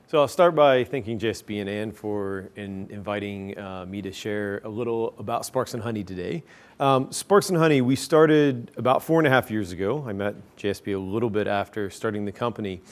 So I'll start by thanking JSB and Ann for inviting me to share a little about Sparks and Honey today. Sparks and Honey, we started about 4.5 years ago. I met JSB a little bit after starting the company.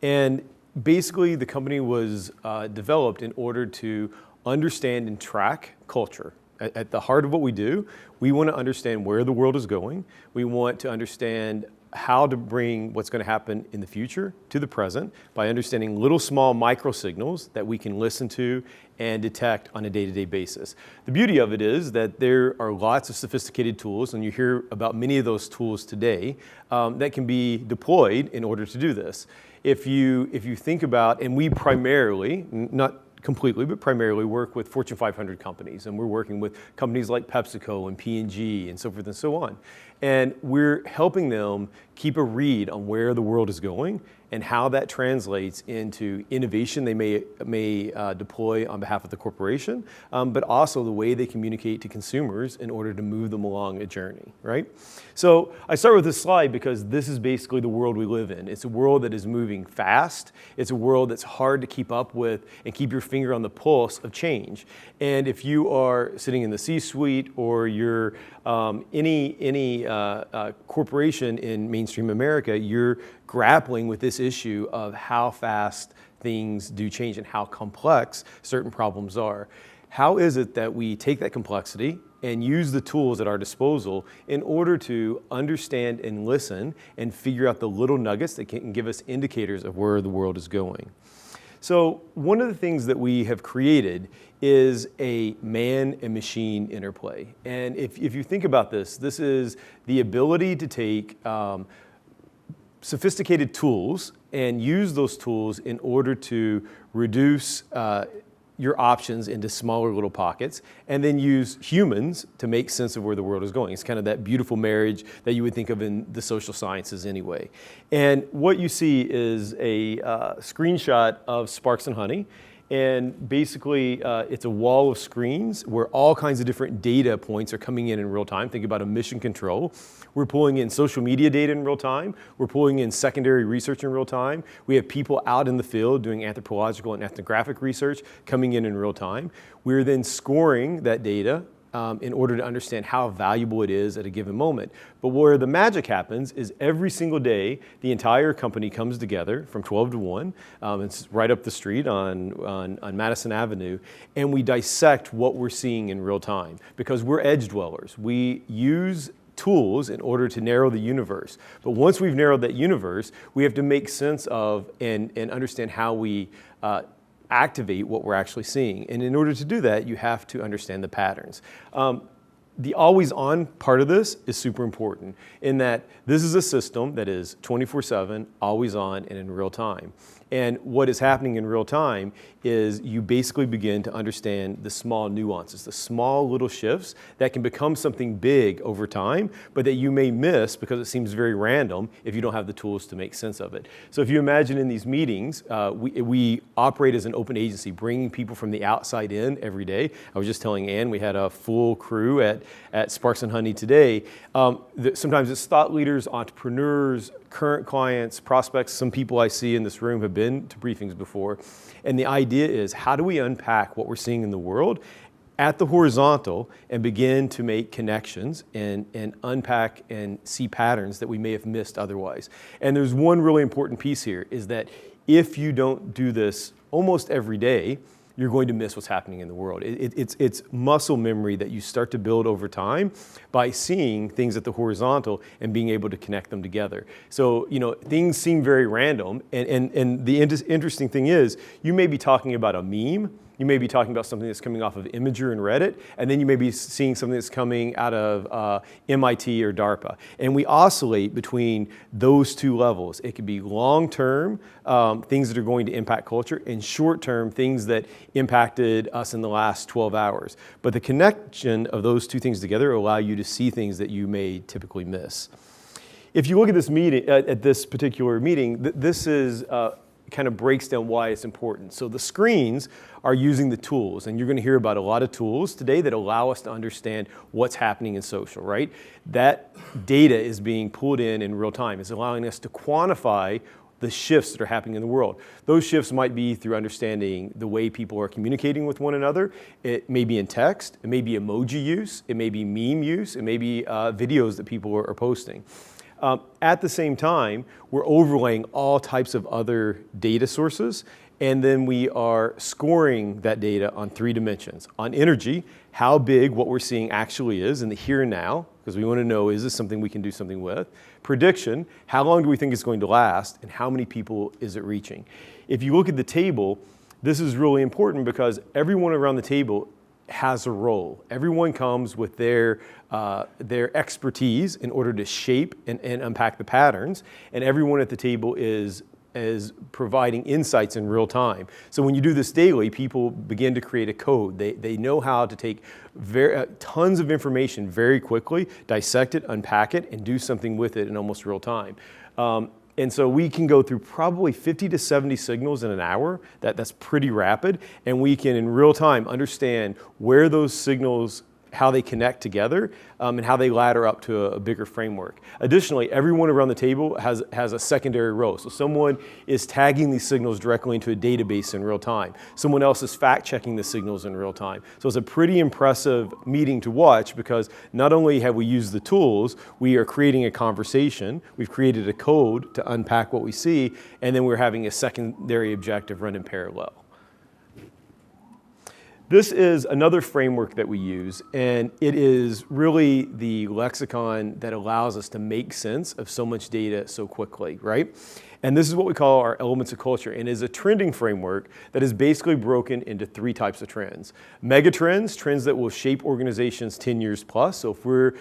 And basically the company was developed in order to understand and track culture. At the heart of what we do, we want to understand where the world is going. We want to understand how to bring what's going to happen in the future to the present by understanding little small micro signals that we can listen to and detect on a day-to-day basis. The beauty of it is that there are lots of sophisticated tools, and you hear about many of those tools today, that can be deployed in order to do this. If you think about, and we primarily, not completely, but primarily work with Fortune 500 companies, and we're working with companies like PepsiCo and P&G and so forth and so on. And we're helping them keep a read on where the world is going and how that translates into innovation they may deploy on behalf of the corporation, but also the way they communicate to consumers in order to move them along a journey, right? So I start with this slide because this is basically the world we live in. It's a world that is moving fast. It's a world that's hard to keep up with and keep your finger on the pulse of change. And if you are sitting in the C-suite or you're any corporation in mainstream America, you're grappling with this issue of how fast things do change and how complex certain problems are. How is it that we take that complexity and use the tools at our disposal in order to understand and listen and figure out the little nuggets that can give us indicators of where the world is going? So one of the things that we have created is a man and machine interplay. And if you think about this, this is the ability to take sophisticated tools and use those tools in order to reduce your options into smaller little pockets, and then use humans to make sense of where the world is going. It's kind of that beautiful marriage that you would think of in the social sciences anyway. And what you see is a screenshot of Sparks and Honey. And basically, it's a wall of screens where all kinds of different data points are coming in real time. Think about a mission control. We're pulling in social media data in real time. We're pulling in secondary research in real time. We have people out in the field doing anthropological and ethnographic research coming in real time. We're then scoring that data in order to understand how valuable it is at a given moment. But where the magic happens is every single day, the entire company comes together from 12 to 1. It's right up the street on Madison Avenue, and we dissect what we're seeing in real time because we're edge dwellers. We use tools in order to narrow the universe. But once we've narrowed that universe, we have to make sense of and understand how we activate what we're actually seeing. And in order to do that, you have to understand the patterns. The always-on part of this is super important in that this is a system that is 24/7, always on, and in real time. And what is happening in real time is you basically begin to understand the small nuances, the small little shifts that can become something big over time, but that you may miss because it seems very random if you don't have the tools to make sense of it. So if you imagine in these meetings, we operate as an open agency, bringing people from the outside in every day. I was just telling Ann, we had a full crew at Sparks and Honey today. Sometimes it's thought leaders, entrepreneurs, current clients, prospects. Some people I see in this room have been to briefings before. And the idea is, how do we unpack what we're seeing in the world at the horizontal and begin to make connections and unpack and see patterns that we may have missed otherwise? And there's one really important piece here, is that if you don't do this almost every day, you're going to miss what's happening in the world. It's muscle memory that you start to build over time by seeing things at the horizontal and being able to connect them together. So, things seem very random, and the interesting thing is, you may be talking about a meme, you may be talking about something that's coming off of Imager and Reddit, and then you may be seeing something that's coming out of MIT or DARPA. And we oscillate between those two levels. It could be long-term things that are going to impact culture, and short-term things that impacted us in the last 12 hours. But the connection of those two things together allow you to see things that you may typically miss. If you look at this meeting, at this particular meeting, this is kind of breaks down why it's important. So the screens are using the tools, and you're going to hear about a lot of tools today that allow us to understand what's happening in social, right? That data is being pulled in real time. It's allowing us to quantify the shifts that are happening in the world. Those shifts might be through understanding the way people are communicating with one another. It may be in text, it may be emoji use, it may be meme use, it may be videos that people are posting. At the same time, we're overlaying all types of other data sources, and then we are scoring that data on 3 dimensions. On energy, how big what we're seeing actually is in the here and now, because we want to know, is this something we can do something with? Prediction, how long do we think it's going to last, and how many people is it reaching? If you look at the table, this is really important because everyone around the table has a role. Everyone comes with their expertise in order to shape and unpack the patterns, and everyone at the table is providing insights in real time. So when you do this daily, people begin to create a code. They know how to take tons of information very quickly, dissect it, unpack it, and do something with it in almost real time. And so we can go through probably 50 to 70 signals in an hour. That's pretty rapid. And we can, in real time, understand where those signals, how they connect together, and how they ladder up to a bigger framework. Additionally, everyone around the table has a secondary role. So someone is tagging these signals directly into a database in real time. Someone else is fact-checking the signals in real time. So it's a pretty impressive meeting to watch because not only have we used the tools, we are creating a conversation, we've created a code to unpack what we see, and then we're having a secondary objective run in parallel. This is another framework that we use, and it is really the lexicon that allows us to make sense of so much data so quickly, right? And this is what we call our elements of culture, and is a trending framework that is basically broken into 3 types of trends. Megatrends, trends that will shape organizations 10 years plus. So if we're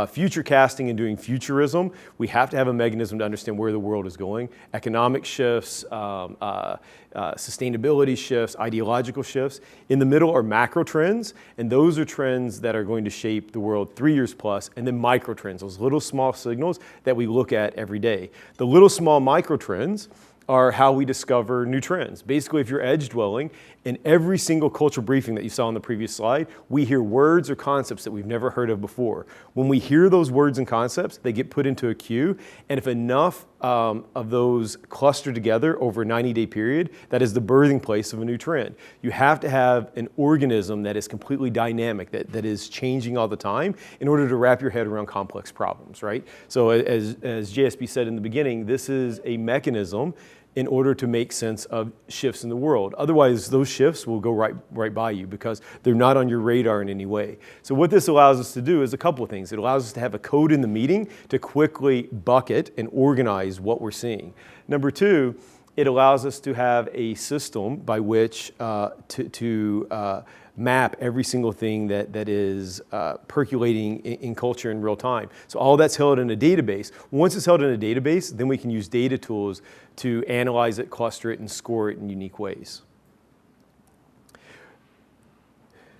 future casting and doing futurism, we have to have a mechanism to understand where the world is going. Economic shifts, sustainability shifts, ideological shifts. In the middle are macro trends, and those are trends that are going to shape the world 3 years plus, and then micro trends, those little small signals that we look at every day. The little small micro trends are how we discover new trends. Basically, if you're edge dwelling, in every single cultural briefing that you saw on the previous slide, we hear words or concepts that we've never heard of before. When we hear those words and concepts, they get put into a queue, and if enough of those cluster together over a 90-day period, that is the birthing place of a new trend. You have to have an organism that is completely dynamic, that is changing all the time in order to wrap your head around complex problems, right? So as JSB said in the beginning, this is a mechanism in order to make sense of shifts in the world. Otherwise, those shifts will go right by you because they're not on your radar in any way. So what this allows us to do is a couple of things. It allows us to have a code in the meeting to quickly bucket and organize what we're seeing. Number 2, it allows us to have a system by which to map every single thing that is percolating in culture in real time. So all that's held in a database. Once it's held in a database, then we can use data tools to analyze it, cluster it, and score it in unique ways.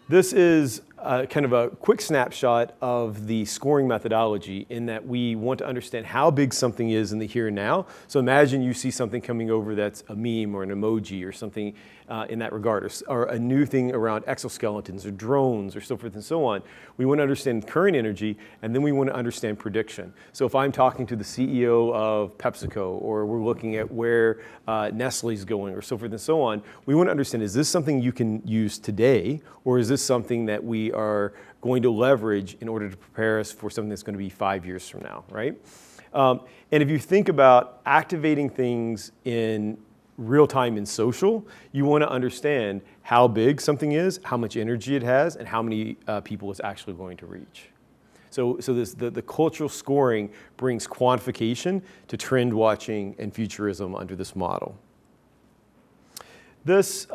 This is kind of a quick snapshot of the scoring methodology in that we want to understand how big something is in the here and now. So imagine you see something coming over that's a meme or an emoji or something in that regard, or a new thing around exoskeletons or drones or so forth and so on. We want to understand current energy, and then we want to understand prediction. So if I'm talking to the CEO of PepsiCo, or we're looking at where Nestle's going or so forth and so on, we want to understand, is this something you can use today, or is this something that we are going to leverage in order to prepare us for something that's going to be 5 years from now, right? And if you think about activating things in real time in social, you want to understand how big something is, how much energy it has, and how many people it's actually going to reach. So the cultural scoring brings quantification to trend watching and futurism under this model. This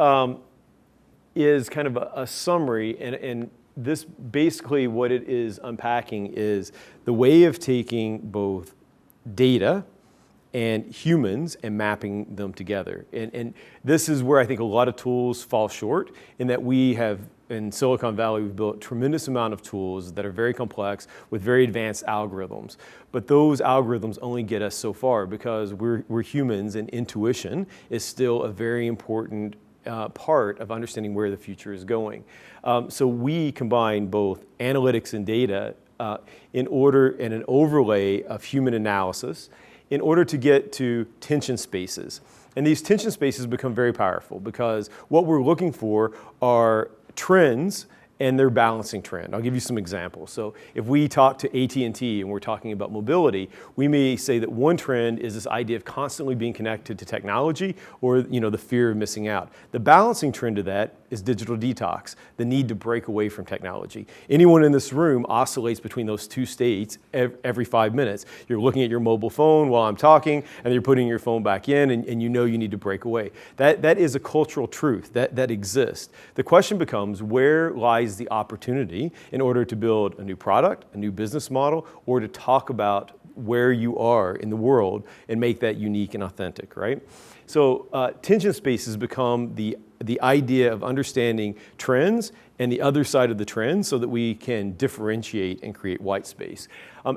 is kind of a summary, and this basically what it is unpacking is the way of taking both data and humans and mapping them together. And this is where I think a lot of tools fall short, in that we have, in Silicon Valley, we've built a tremendous amount of tools that are very complex with very advanced algorithms. But those algorithms only get us so far because we're humans, and intuition is still a very important part of understanding where the future is going. So we combine both analytics and data in an overlay of human analysis in order to get to tension spaces. And these tension spaces become very powerful because what we're looking for are trends and their balancing trend. I'll give you some examples. So if we talk to AT&T and we're talking about mobility, we may say that one trend is this idea of constantly being connected to technology, or the fear of missing out. The balancing trend of that is digital detox, the need to break away from technology. Anyone in this room oscillates between those two states every 5 minutes. You're looking at your mobile phone while I'm talking, and you're putting your phone back in, and you know you need to break away. That is a cultural truth that exists. The question becomes, where lies the opportunity in order to build a new product, a new business model, or to talk about where you are in the world and make that unique and authentic, right? So tension spaces become the idea of understanding trends and the other side of the trend so that we can differentiate and create white space.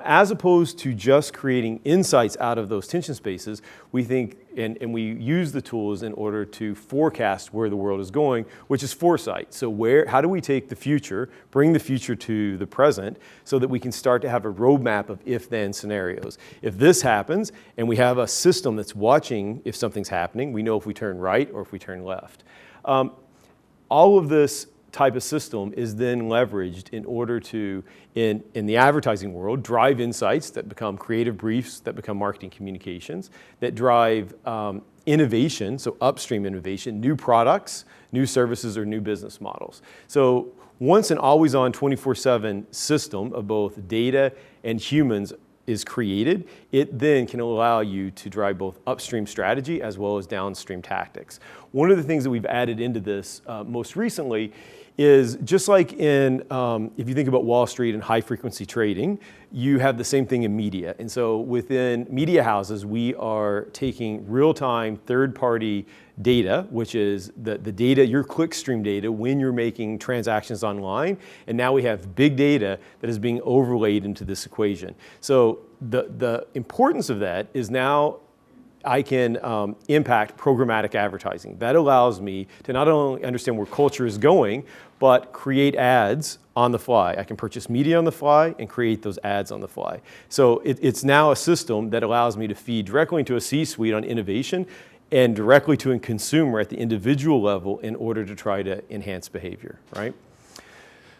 As opposed to just creating insights out of those tension spaces, we think, and we use the tools in order to forecast where the world is going, which is foresight. So how do we take the future, bring the future to the present, so that we can start to have a roadmap of if-then scenarios. If this happens, and we have a system that's watching if something's happening, we know if we turn right or if we turn left. All of this type of system is then leveraged in order to, in the advertising world, drive insights that become creative briefs, that become marketing communications, that drive innovation, so upstream innovation, new products, new services, or new business models. So once an always-on 24/7 system of both data and humans is created, it then can allow you to drive both upstream strategy as well as downstream tactics. One of the things that we've added into this most recently is just like in, if you think about Wall Street and high frequency trading, you have the same thing in media. And so within media houses, we are taking real-time third-party data, which is the data, your clickstream data when you're making transactions online. And now we have big data that is being overlaid into this equation. So the importance of that is now I can impact programmatic advertising. That allows me to not only understand where culture is going, but create ads on the fly. I can purchase media on the fly and create those ads on the fly. So it's now a system that allows me to feed directly into a C-suite on innovation and directly to a consumer at the individual level in order to try to enhance behavior, right?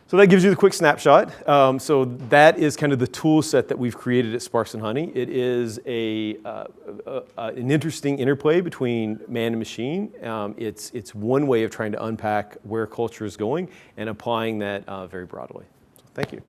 So that gives you the quick snapshot. So that is kind of the tool set that we've created at Sparks and Honey. It is an interesting interplay between man and machine. It's one way of trying to unpack where culture is going and applying that very broadly. So thank you.